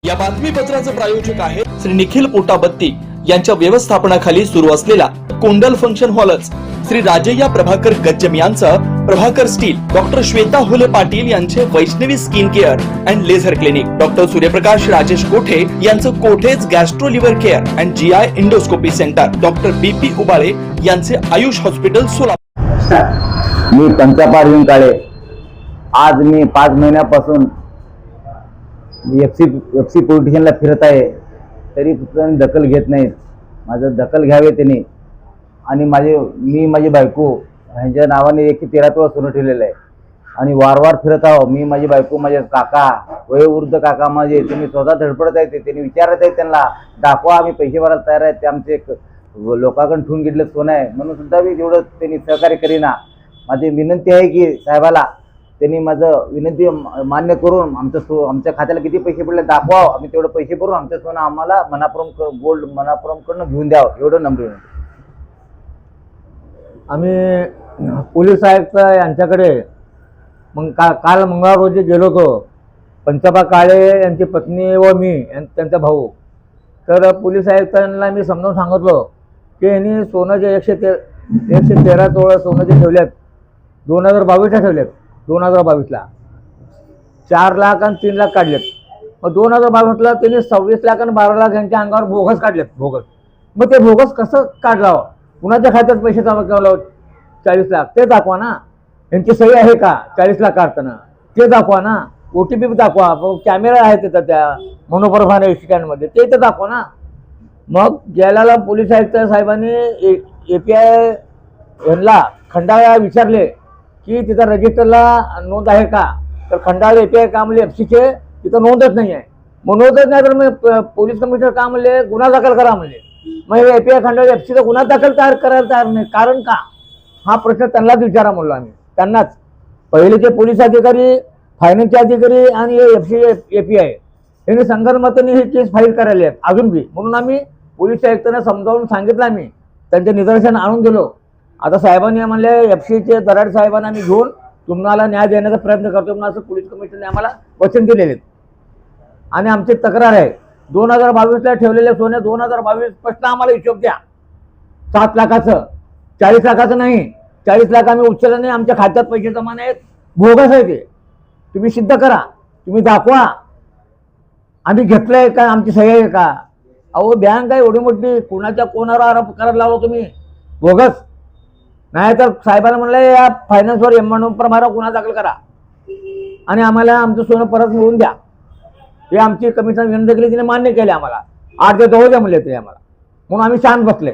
या बातमीपत्राचे प्रायोजक आहे श्री निखिल पोटाबत्ती यांच्या व्यवस्थापनाखाली सुरू असलेला कोंडल फंक्शन हॉलच, श्री राजय्या प्रभाकर गज्जम यांचं प्रभाकर स्टील, डॉक्टर श्वेता होले पाटील यांचे Vaishnavi skin care and laser clinic, doctor Suryaprakash Rajesh Kothe यांचं Kothe's gastro liver care and GI endoscopy centre, doctor B P Ubale यांचे आयुष हॉस्पिटल सोलापूर। मी पंचापार काळे आज मी 5 महिन्यापासून एफसी पोलिटिशियनला फिरत आहे, तरी दखल घेत नाहीत। माझं दखल घ्यावे त्यांनी आणि मी माझी बायको ह्यांच्या नावाने 113 सोनं ठेवलेलं आहे आणि वारंवार फिरत आहो। मी माझी बायको, माझे काका, वयोवृद्ध काका माझे, तुम्ही स्वतः धडपडत आहेत, त्यांनी विचारत आहेत त्यांना दाखवा, आम्ही पैसे भरायला तयार आहेत, ते आमचे लोकांकडून ठेवून घेतलं सोनं आहे म्हणून सुद्धा मी तेवढं त्यांनी सहकार्य करीना। माझी विनंती आहे की साहेबाला त्यांनी माझं विनंती मान्य करून आमच्या खात्याला किती पैसे पडले दाखवा, आम्ही तेवढे पैसे भरून आमचं सोनं आम्हाला मनापुरम गोल्ड मनापुरमकडनं घेऊन द्यावं, एवढं नम्र विनंती। आम्ही पोलीस आयुक्त यांच्याकडे काल मंगळवार रोजी गेलो होतो। पंचाबा काळे यांची पत्नी व मी त्यांचा भाऊ, तर पोलीस आयुक्तांना मी समजावून सांगितलं की यांनी सोनं जे 113 तोळा सोनं जे ठेवलेत 2022ला ठेवलेत, 2022ला 4 लाख आणि 3 लाख काढलेत। मग 2022ला त्यांनी 26 लाख आणि 12 लाख यांच्या अंगावर बोगस काढलेत, बोगस। मग ते बोगस कसं काढलावं, कुणाच्या खात्यात पैसे जमा केलं 40 लाख ते दाखवा ना, यांची सही आहे का 40 लाख काढताना ते दाखवा ना, OTP दाखवा, कॅमेरा आहे तिथं त्या मनोप्रभाने स्टँडमध्ये ते दाखवा ना। मग गेल्याला पोलीस आयुक्त साहेबांनी API यांना खंडाळा विचारले की तिथं रजिस्टरला नोंद आहे का, तर खंडाळा API का म्हणले FCचे तिथं नोंदच नाही आहे। मग नोंदच नाही तर मग पोलीस कमिशनर का म्हणले गुन्हा दाखल करा म्हणले। मग API खंडाळा FCचा गुन्हा दाखल करायला तयार नाही, कारण का, हा प्रश्न त्यांनाच विचारा म्हणलो आम्ही त्यांनाच। पहिलेचे पोलीस अधिकारी, फायनान्सचे अधिकारी आणि FC API यांनी संगनमताने ही केस फाईल करायला आहेत अजून बी, म्हणून आम्ही पोलीस आयुक्तांना समजावून सांगितलं, आम्ही त्यांचे निदर्शन आणून दिलो। आता साहेबांनी म्हणले FCचे दराड साहेबांना आम्ही घेऊन तुम्हाला न्याय देण्याचा प्रयत्न करतो म्हणून असं पोलीस कमिशनरने आम्हाला वचन दिलेले आहेत। आणि आमची तक्रार आहे 2022ला ठेवलेले सोने 2022 पासून आम्हाला हिशोब द्या, 7 लाखाचं 40 लाखाचं नाही, 40 लाख आम्ही उचललं नाही, आमच्या खात्यात पैसे जमा नाहीत, बोगस आहे ते, तुम्ही सिद्ध करा, तुम्ही दाखवा आम्ही घेतलंय का, आमची सही आहे का। अहो बँक आहे एवढी मोठी, कोणावर आरोप करायला लावला तुम्ही, बोगस। नाही तर साहेबांना म्हणलं या फायनान्सवर मनोप्रभावर गुन्हा दाखल करा आणि आम्हाला आमचं सोनं परत मिळवून द्या। हे आमची कमिशनर विनंती केली, तिने मान्य केले आम्हाला, 8 ते 2 म्हणले ते आम्हाला, म्हणून आम्ही शांत बसले।